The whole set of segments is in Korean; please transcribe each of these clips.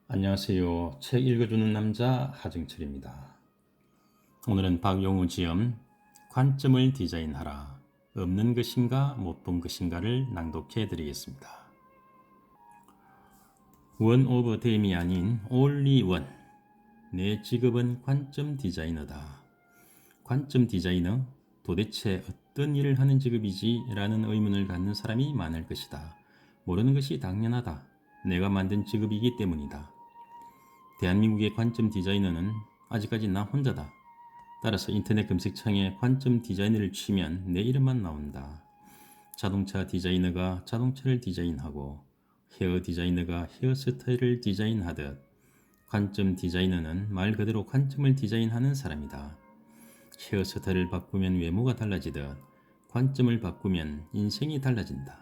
안녕하세요. 책 읽어주는 남자 하정철입니다. 오늘은 박용우 지음 관점을 디자인하라. 없는 것인가 못 본 것인가를 낭독해 드리겠습니다. 원 오브 댐이 아닌 올리 원. 내 직업은 관점 디자이너다. 관점 디자이너? 도대체 어떤 일을 하는 직업이지? 라는 의문을 갖는 사람이 많을 것이다. 모르는 것이 당연하다. 내가 만든 직업이기 때문이다. 대한민국의 관점 디자이너는 아직까지 나 혼자다. 따라서 인터넷 검색창에 관점 디자이너를 치면 내 이름만 나온다. 자동차 디자이너가 자동차를 디자인하고 헤어 디자이너가 헤어스타일을 디자인하듯 관점 디자이너는 말 그대로 관점을 디자인하는 사람이다. 헤어스타일을 바꾸면 외모가 달라지듯 관점을 바꾸면 인생이 달라진다.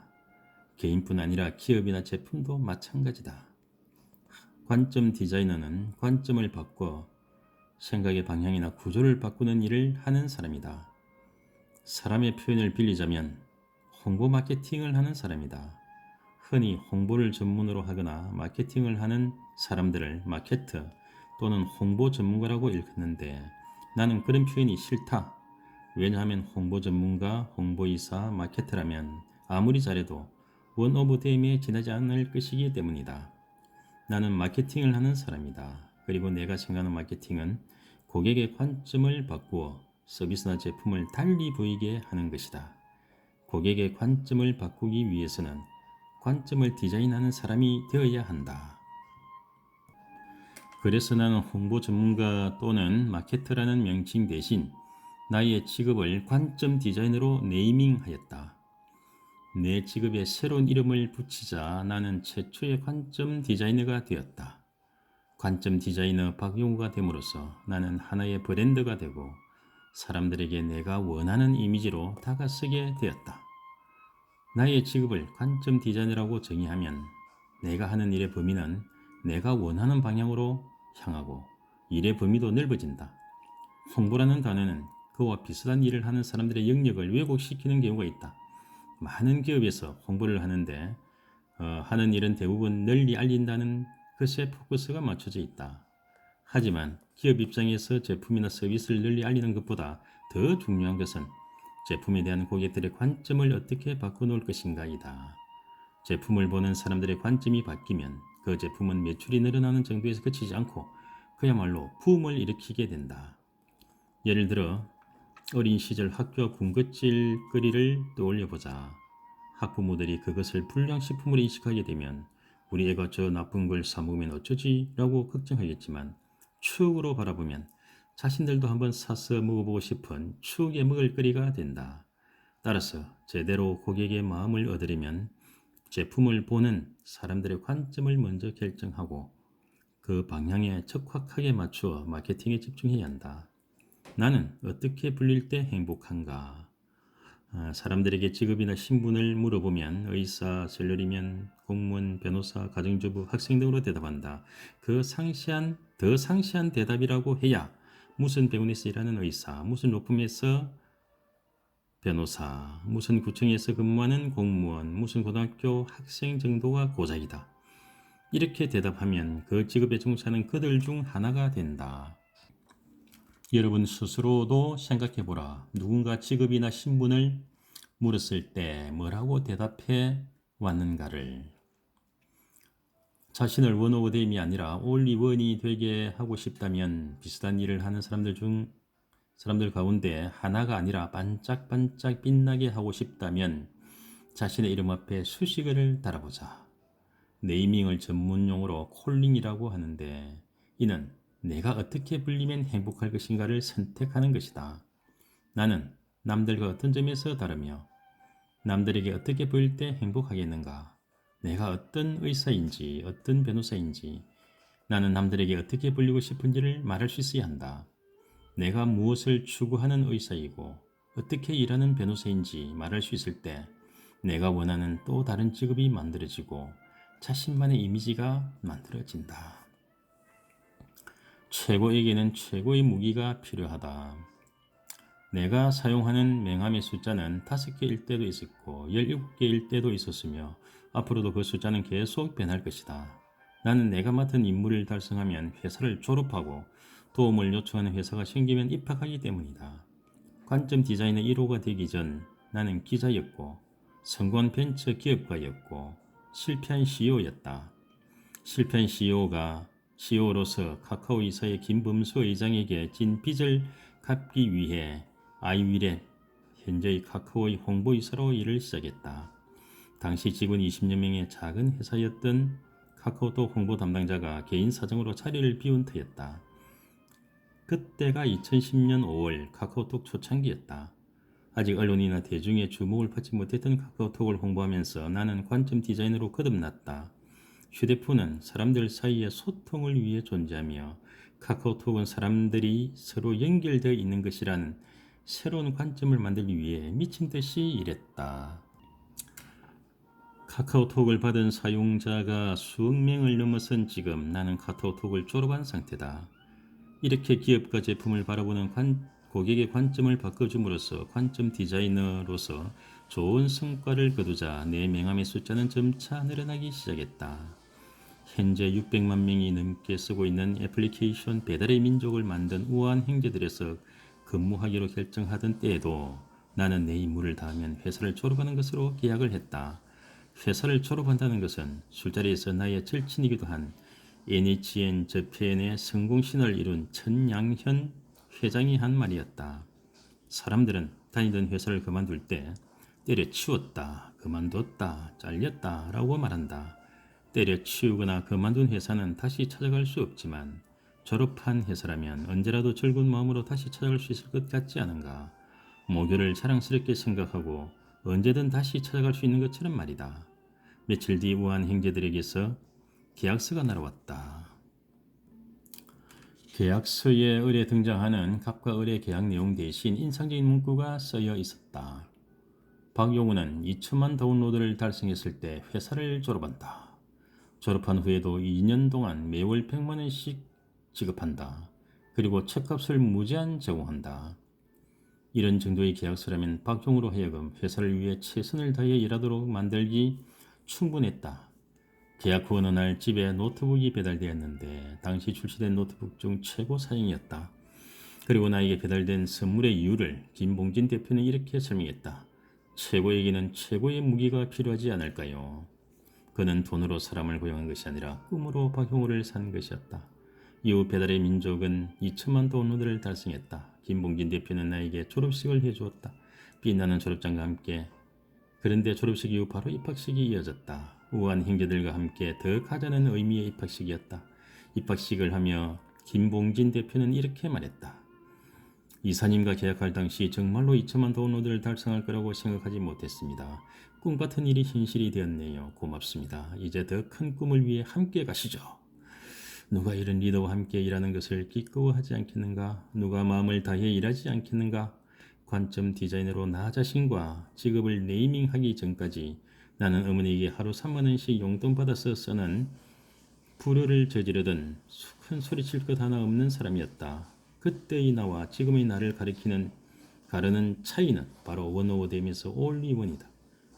개인뿐 아니라 기업이나 제품도 마찬가지다. 관점 디자이너는 관점을 바꿔 생각의 방향이나 구조를 바꾸는 일을 하는 사람이다. 사람의 표현을 빌리자면 홍보 마케팅을 하는 사람이다. 흔히 홍보를 전문으로 하거나 마케팅을 하는 사람들을 마케터 또는 홍보 전문가라고 일컫는데 나는 그런 표현이 싫다. 왜냐하면 홍보 전문가, 홍보이사, 마케터라면 아무리 잘해도 원 오브 댐에 지나지 않을 것이기 때문이다. 나는 마케팅을 하는 사람이다. 그리고 내가 생각하는 마케팅은 고객의 관점을 바꾸어 서비스나 제품을 달리 보이게 하는 것이다. 고객의 관점을 바꾸기 위해서는 관점을 디자인하는 사람이 되어야 한다. 그래서 나는 홍보 전문가 또는 마케터라는 명칭 대신 나의 직업을 관점 디자이너로 네이밍하였다. 내 직업에 새로운 이름을 붙이자 나는 최초의 관점 디자이너가 되었다. 관점 디자이너 박용우가 됨으로써 나는 하나의 브랜드가 되고 사람들에게 내가 원하는 이미지로 다가서게 되었다. 나의 직업을 관점 디자이너라고 정의하면 내가 하는 일의 범위는 내가 원하는 방향으로 향하고 일의 범위도 넓어진다. 홍보라는 단어는 그와 비슷한 일을 하는 사람들의 영역을 왜곡시키는 경우가 있다. 많은 기업에서 홍보를 하는데 하는 일은 대부분 널리 알린다는 것에 포커스가 맞춰져 있다. 하지만 기업 입장에서 제품이나 서비스를 널리 알리는 것보다 더 중요한 것은 제품에 대한 고객들의 관점을 어떻게 바꿔놓을 것인가이다. 제품을 보는 사람들의 관점이 바뀌면 그 제품은 매출이 늘어나는 정도에서 그치지 않고 그야말로 붐을 일으키게 된다. 예를 들어 어린 시절 학교 군것질거리를 떠올려보자. 학부모들이 그것을 불량식품으로 인식하게 되면 우리 애가 저 나쁜 걸 사먹으면 어쩌지? 라고 걱정하겠지만 추억으로 바라보면 자신들도 한번 사서 먹어보고 싶은 추억의 먹을거리가 된다. 따라서 제대로 고객의 마음을 얻으려면 제품을 보는 사람들의 관점을 먼저 결정하고 그 방향에 적확하게 맞추어 마케팅에 집중해야 한다. 나는 어떻게 불릴 때 행복한가? 사람들에게 직업이나 신분을 물어보면 의사, 셀러리맨, 공무원, 변호사, 가정주부, 학생 등으로 대답한다. 더 상세한 대답이라고 해야 무슨 병원에서 일하는 의사, 무슨 로펌에서 변호사, 무슨 구청에서 근무하는 공무원, 무슨 고등학교 학생 정도가 고작이다. 이렇게 대답하면 그 직업에 종사하는 그들 중 하나가 된다. 여러분 스스로도 생각해보라. 누군가 직업이나 신분을 물었을 때 뭐라고 대답해 왔는가를. 자신을 원 오브 댐이 아니라 올리 원이 되게 하고 싶다면 비슷한 일을 하는 사람들 가운데 하나가 아니라 반짝반짝 빛나게 하고 싶다면 자신의 이름 앞에 수식어를 달아보자. 네이밍을 전문용어로 콜링이라고 하는데 이는 내가 어떻게 불리면 행복할 것인가를 선택하는 것이다. 나는 남들과 어떤 점에서 다르며 남들에게 어떻게 보일 때 행복하겠는가? 내가 어떤 의사인지 어떤 변호사인지 나는 남들에게 어떻게 불리고 싶은지를 말할 수 있어야 한다. 내가 무엇을 추구하는 의사이고 어떻게 일하는 변호사인지 말할 수 있을 때 내가 원하는 또 다른 직업이 만들어지고 자신만의 이미지가 만들어진다. 최고에게는 최고의 무기가 필요하다. 내가 사용하는 명함의 숫자는 5개일 때도 있었고 17개일 때도 있었으며 앞으로도 그 숫자는 계속 변할 것이다. 나는 내가 맡은 임무를 달성하면 회사를 졸업하고 도움을 요청하는 회사가 생기면 입학하기 때문이다. 관점 디자이너 1호가 되기 전 나는 기자였고 성공한 벤처 기업가였고 실패한 CEO였다. 실패한 CEO로서 카카오 이사의 김범수 의장에게 진 빚을 갚기 위해 아이윌의 현재의 카카오의 홍보이사로 일을 시작했다. 당시 직원 20여 명의 작은 회사였던 카카오톡 홍보 담당자가 개인 사정으로 자리를 비운 터였다. 그때가 2010년 5월 카카오톡 초창기였다. 아직 언론이나 대중의 주목을 받지 못했던 카카오톡을 홍보하면서 나는 관점 디자이너로 거듭났다. 휴대폰은 사람들 사이의 소통을 위해 존재하며 카카오톡은 사람들이 서로 연결되어 있는 것이라는 새로운 관점을 만들기 위해 미친 듯이 일했다. 카카오톡을 받은 사용자가 수억 명을 넘어선 지금 나는 카카오톡을 졸업한 상태다. 이렇게 기업과 제품을 바라보는 고객의 관점을 바꿔줌으로써 관점 디자이너로서 좋은 성과를 거두자 내 명함의 숫자는 점차 늘어나기 시작했다. 현재 600만 명이 넘게 쓰고 있는 애플리케이션 배달의 민족을 만든 우아한 형제들에서 근무하기로 결정하던 때에도 나는 내 임무를 다하면 회사를 졸업하는 것으로 계약을 했다. 회사를 졸업한다는 것은 술자리에서 나의 절친이기도 한 NHN 저편의 성공신을 이룬 천양현 회장이 한 말이었다. 사람들은 다니던 회사를 그만둘 때 때려치웠다, 그만뒀다, 잘렸다 라고 말한다. 때려치우거나 그만둔 회사는 다시 찾아갈 수 없지만 졸업한 회사라면 언제라도 즐거운 마음으로 다시 찾아갈 수 있을 것 같지 않은가. 모교를 자랑스럽게 생각하고 언제든 다시 찾아갈 수 있는 것처럼 말이다. 며칠 뒤 우한 형제들에게서 계약서가 날아왔다. 계약서에 을에 등장하는 갑과 을의 계약 내용 대신 인상적인 문구가 쓰여 있었다. 박용우는 2천만 다운로드를 달성했을 때 회사를 졸업한다. 졸업한 후에도 2년 동안 매월 100만 원씩 지급한다. 그리고 책값을 무제한 제공한다. 이런 정도의 계약서라면 박용우로 하여금 회사를 위해 최선을 다해 일하도록 만들기 충분했다. 계약 후 어느 날 집에 노트북이 배달되었는데 당시 출시된 노트북 중 최고 사양이었다. 그리고 나에게 배달된 선물의 이유를 김봉진 대표는 이렇게 설명했다. 최고에게는 최고의 무기가 필요하지 않을까요? 그는 돈으로 사람을 고용한 것이 아니라 꿈으로 박용우를 산 것이었다. 이후 배달의 민족은 2천만 다운로드를 달성했다. 김봉진 대표는 나에게 졸업식을 해주었다. 빛나는 졸업장과 함께. 그런데 졸업식 이후 바로 입학식이 이어졌다. 우아한 형제들과 함께 더 가자는 의미의 입학식이었다. 입학식을 하며 김봉진 대표는 이렇게 말했다. 이사님과 계약할 당시 정말로 2천만 다운로드를 달성할 거라고 생각하지 못했습니다. 꿈같은 일이 현실이 되었네요. 고맙습니다. 이제 더 큰 꿈을 위해 함께 가시죠. 누가 이런 리더와 함께 일하는 것을 기꺼워하지 않겠는가? 누가 마음을 다해 일하지 않겠는가? 관점 디자이너로 나 자신과 직업을 네이밍하기 전까지 나는 어머니에게 하루 3만 원씩 용돈 받아서 쓰는 불효를 저지르던 큰 소리칠 것 하나 없는 사람이었다. 그때의 나와 지금의 나를 가르는 차이는 바로 원오브댐에서 올리원이다.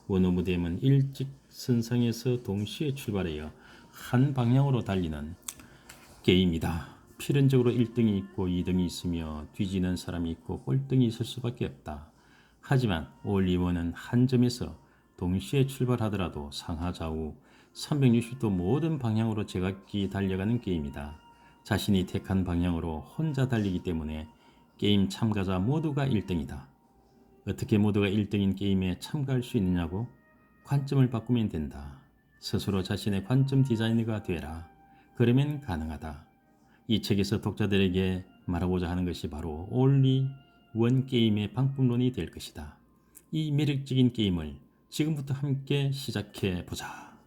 원오브댐은 일직선상에서 동시에 출발하여 한 방향으로 달리는 게임이다. 필연적으로 1등이 있고 2등이 있으며 뒤지는 사람이 있고 꼴등이 있을 수밖에 없다. 하지만 올리원은 한 점에서 동시에 출발하더라도 상하좌우 360도 모든 방향으로 제각기 달려가는 게임이다. 자신이 택한 방향으로 혼자 달리기 때문에 게임 참가자 모두가 1등이다. 어떻게 모두가 1등인 게임에 참가할 수 있느냐고? 관점을 바꾸면 된다. 스스로 자신의 관점 디자이너가 되라. 그러면 가능하다. 이 책에서 독자들에게 말하고자 하는 것이 바로 올리 원 게임의 방법론이 될 것이다. 이 매력적인 게임을 지금부터 함께 시작해 보자.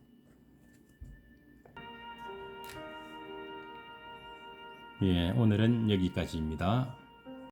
예, 오늘은 여기까지입니다.